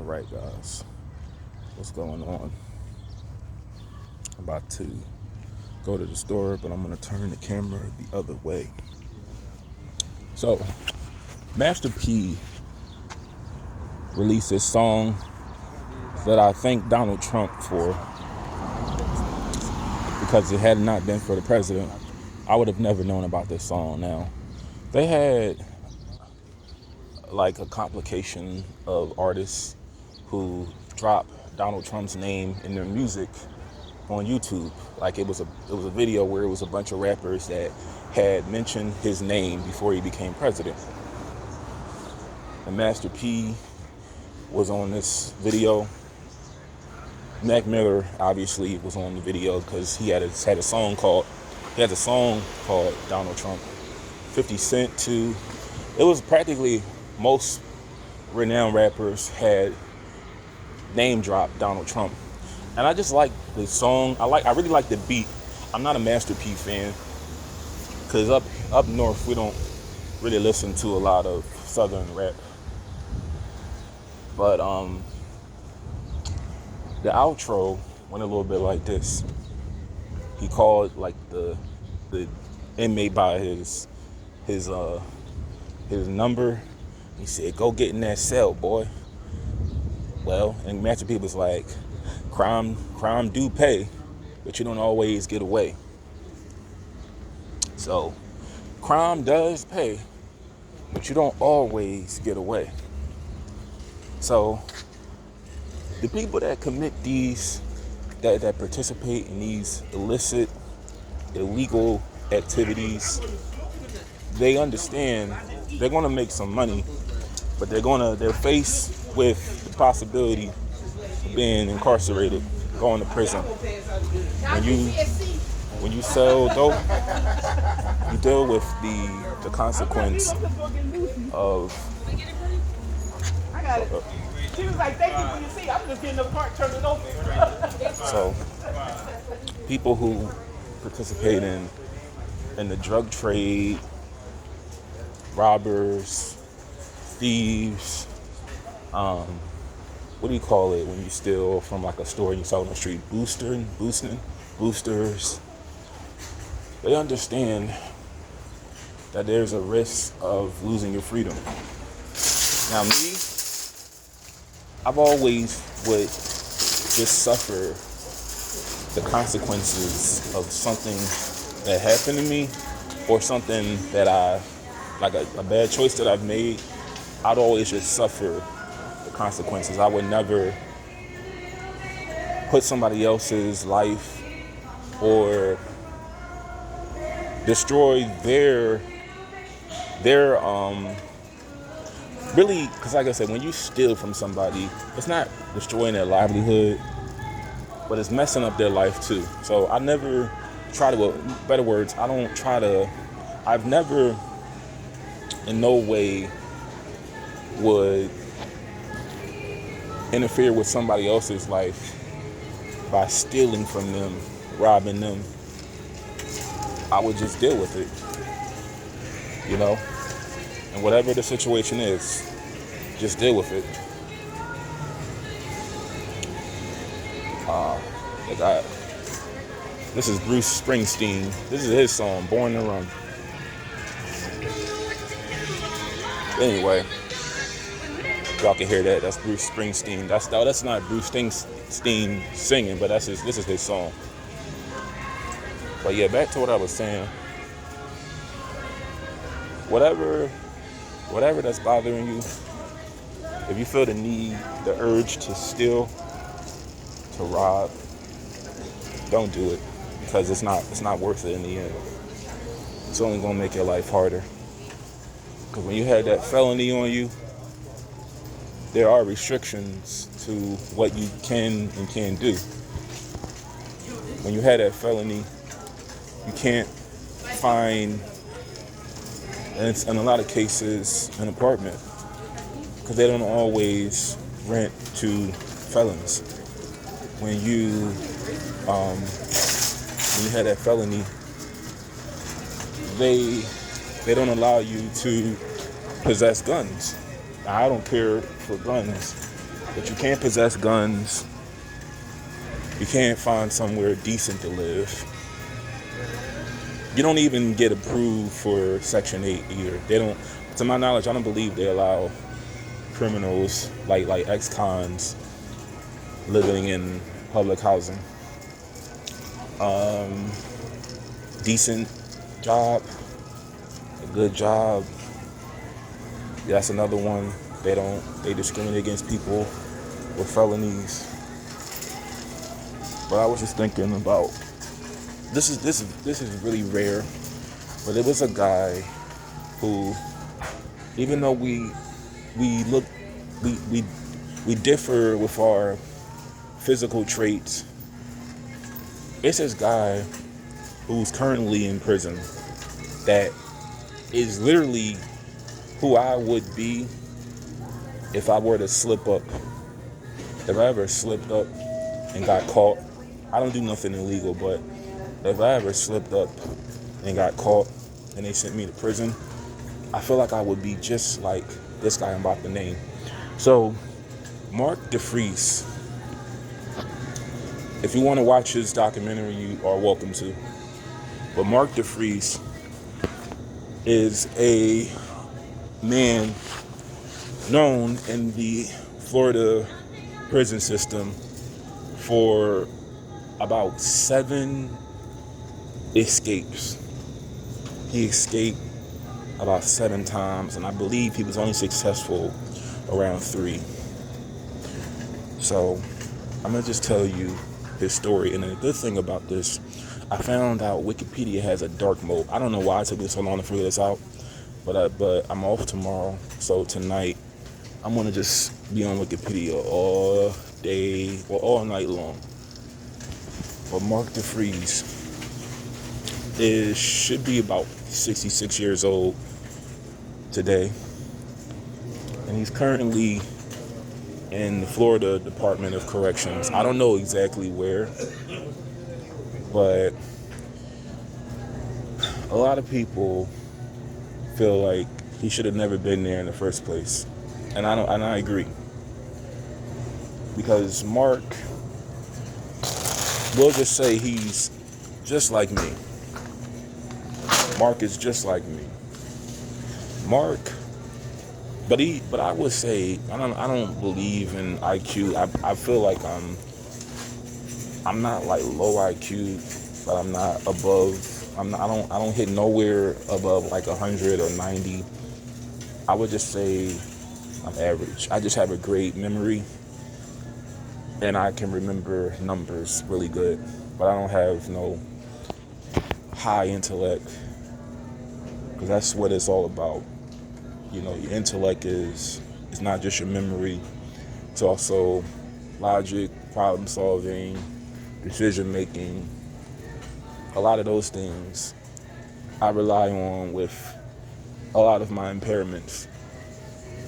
Alright guys, what's going on? I'm about to go to the store, but I'm going to turn the camera the other way. So, Master P released this song that I thank Donald Trump for, because it had not been for the president, I would have never known about this song. Now, they had like a complication of artists who drop Donald Trump's name in their music on YouTube. Like it was a video where it was a bunch of rappers that had mentioned his name before he became president. And Master P was on this video. Mac Miller obviously was on the video because he had a song called Donald Trump. 50 Cent too. It was practically most renowned rappers had name dropped Donald Trump. And I just like the song. I really like the beat. I'm not a Master P fan because up north we don't really listen to a lot of southern rap. But the outro went a little bit like this. He called like the inmate by his number. He said, "Go get in that cell, boy." Well, and Master P was like, crime do pay, but you don't always get away. So, crime does pay, but you don't always get away. So, the people that commit that participate in these illicit, illegal activities, they understand they're going to make some money, but they're faced with the possibility of being incarcerated, going to prison. When you sell dope, you deal with the consequence of. She was like, "Thank you for your seat. I'm just getting the part, turn it open." So, people who participate in the drug trade, robbers, thieves, what do you call it when you steal from like a store and you sell on the street? Boosters. They understand that there's a risk of losing your freedom. Now me, I've always would just suffer the consequences of something that happened to me, or something that like a bad choice that I've made. I'd always just suffer the consequences. I would never put somebody else's life or destroy their really, because like I said, when you steal from somebody, it's not destroying their livelihood, but it's messing up their life too. So I never try to, better words, I've never in no way would interfere with somebody else's life by stealing from them, robbing them. I would just deal with it, you know? And whatever the situation is, just deal with it. This is Bruce Springsteen. This is his song, Born to Run. Anyway, y'all can hear that. That's Bruce Springsteen. That's not Bruce Springsteen singing, but this is his song. But yeah, back to what I was saying. Whatever that's bothering you, if you feel the urge to steal, to rob, don't do it, because it's not worth it in the end. It's only gonna make your life harder. Because when you have that felony on you, there are restrictions to what you can and can't do. When you have that felony, you can't find, and it's in a lot of cases, an apartment, because they don't always rent to felons. When you have that felony, they don't allow you to possess guns. Now, I don't care for guns, But you can't possess guns. You can't find somewhere decent to live. You don't even get approved for Section 8 either. They don't, to my knowledge, I don't believe they allow criminals like ex-cons living in public housing. Decent job, a good job. That's another one. They discriminate against people with felonies. But I was just thinking about this is really rare. But it was a guy who, even though we differ with our physical traits, it's this guy who's currently in prison that is literally who I would be if I were to slip up. If I ever slipped up and got caught, I don't do nothing illegal, but if I ever slipped up and got caught and they sent me to prison, I feel like I would be just like this guy I'm about to name. So, Mark Defriest, if you want to watch his documentary, you are welcome to. But Mark Defriest is a man known in the Florida prison system for about 7 escapes. He escaped about 7 times, and I believe he was only successful around 3. So I'm gonna just tell you his story. And the good thing about this, I found out Wikipedia has a dark mode. I don't know why it took me so long to figure this out, but I'm off tomorrow, so tonight I'm gonna just be on Wikipedia all day or all night long. But Mark Defriest should be about 66 years old today, and he's currently in the Florida Department of Corrections. I don't know exactly where, but a lot of people feel like he should have never been there in the first place, and I agree, because Mark, we'll just say he's just like me. Mark is just like me. Mark, but I would say I don't believe in IQ. I feel like I'm not like low IQ, but I'm not above. I don't hit nowhere above like 100 or 90. I would just say I'm average. I just have a great memory, and I can remember numbers really good, but I don't have no high intellect, because that's what it's all about. You know, your intellect is not just your memory. It's also logic, problem solving, decision making. A lot of those things I rely on with a lot of my impairments.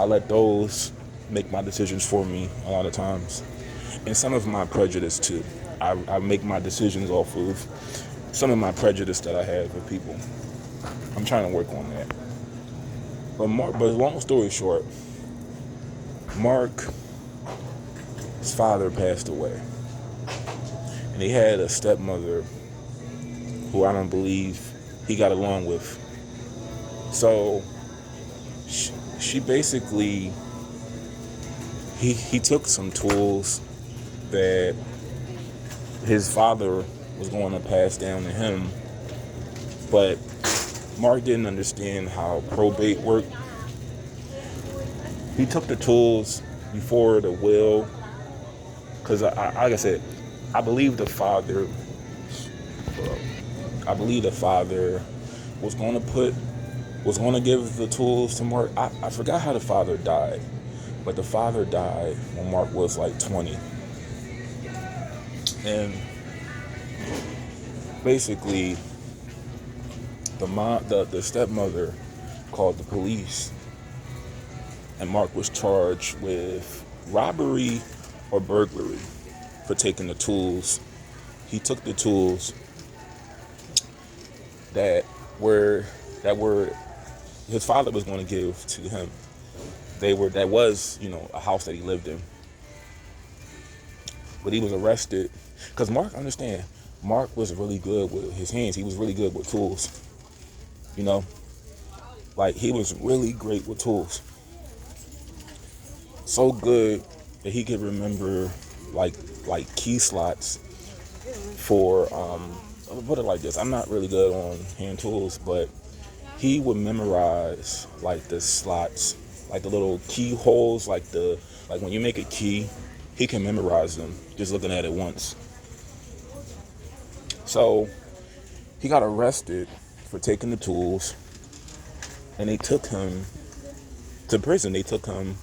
I let those make my decisions for me a lot of times. And some of my prejudice too. I make my decisions off of some of my prejudice that I have with people. I'm trying to work on that. But long story short, Mark's father passed away, and he had a stepmother who I don't believe he got along with. So she basically, he took some tools that his father was going to pass down to him, but Mark didn't understand how probate worked. He took the tools before the will, because like I said, I believe the father was going to give the tools to Mark. I forgot how the father died, but the father died when Mark was like 20. And basically, the stepmother called the police, and Mark was charged with robbery or burglary for taking the tools. He took the tools that were his father was going to give to him. That was, a house that he lived in. but he was arrested because Mark was really good with his hands. He was really good with tools, you know, like he was really great with tools. So good that he could remember like key slots for I'll put it like this. I'm not really good on hand tools, but he would memorize like the slots, like the little keyholes, like when you make a key, he can memorize them just looking at it once. So he got arrested for taking the tools, and they took him to prison. They took him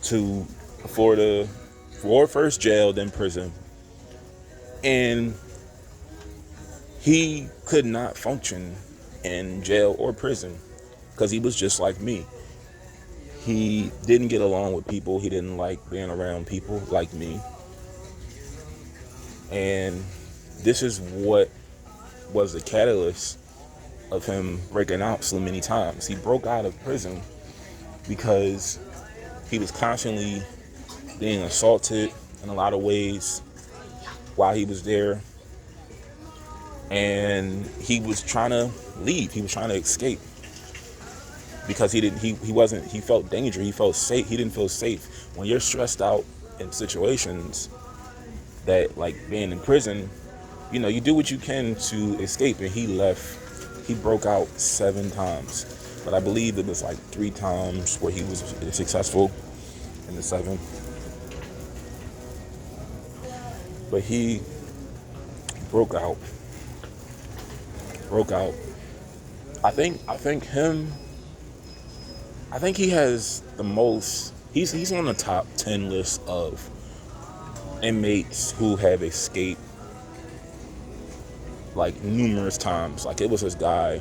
to for first jail, then prison, and he could not function in jail or prison because he was just like me. He didn't get along with people. He didn't like being around people like me. And this is what was the catalyst of him breaking out so many times. He broke out of prison because he was constantly being assaulted in a lot of ways while he was there. And he was trying to leave. He was trying to escape because he felt danger. He felt safe. He didn't feel safe. When you're stressed out in situations that, like being in prison, you know, you do what you can to escape. And he left. He broke out 7 times, but I believe it was like 3 times where he was successful in the 7. But he broke out. I think he has the most. He's on the top 10 list of inmates who have escaped like numerous times. Like it was this guy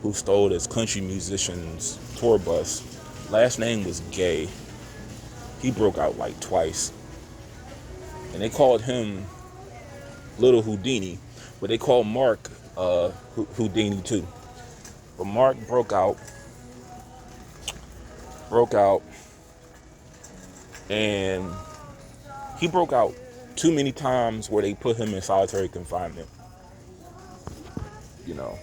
who stole this country musician's tour bus. Last name was Gay. He broke out like twice, and they called him Little Houdini, but they called Mark Houdini too. But Mark broke out, and he broke out too many times where they put him in solitary confinement. You know,